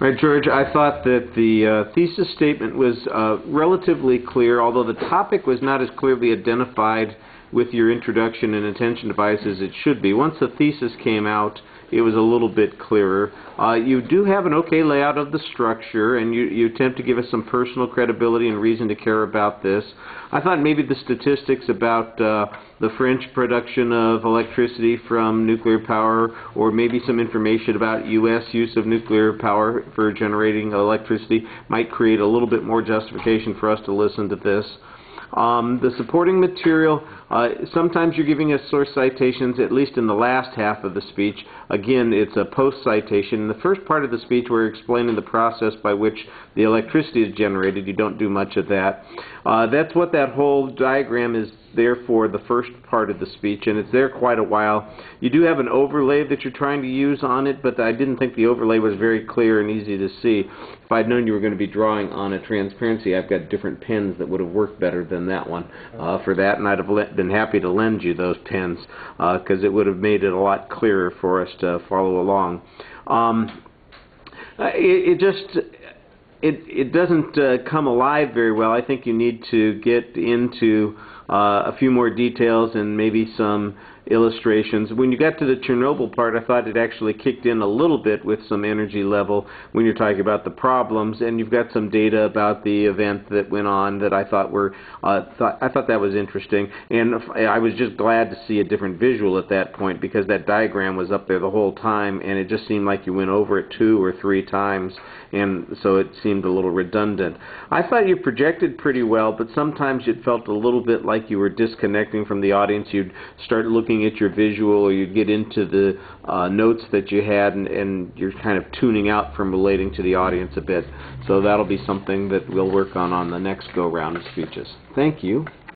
Right, George, I thought that the thesis statement was relatively clear, although the topic was not as clearly identified with your introduction and attention device as it should be. Once the thesis came out, it was a little bit clearer. You do have an okay layout of the structure, and you attempt to give us some personal credibility and reason to care about this. I thought maybe the statistics about the French production of electricity from nuclear power, or maybe some information about U.S. use of nuclear power for generating electricity, might create a little bit more justification for us to listen to this. The supporting material, sometimes you're giving us source citations, at least in the last half of the speech. Again, it's a post-citation. In the first part of the speech, we're explaining the process by which the electricity is generated. You don't do much of that. That's what that whole diagram is there for, the first part of the speech, and it's there quite a while. You do have an overlay that you're trying to use on it, but I didn't think the overlay was very clear and easy to see. If I'd known you were going to be drawing on a transparency, I've got different pens that would have worked better than that one for that, and I'd have been happy to lend you those pens because it would have made it a lot clearer for us to follow along. It doesn't come alive very well. I think you need to get into a few more details and maybe some illustrations. When you got to the Chernobyl part, I thought it actually kicked in a little bit with some energy level when you're talking about the problems, and you've got some data about the event that went on that I thought were I thought that was interesting, and I was just glad to see a different visual at that point because that diagram was up there the whole time, and it just seemed like you went over it 2 or 3 times, and so it seemed a little redundant. I thought you projected pretty well, but sometimes it felt a little bit like you were disconnecting from the audience. You'd start looking at your visual, or you'd get into the notes that you had, and you're kind of tuning out from relating to the audience a bit. So that'll be something that we'll work on the next go-round of speeches. Thank you.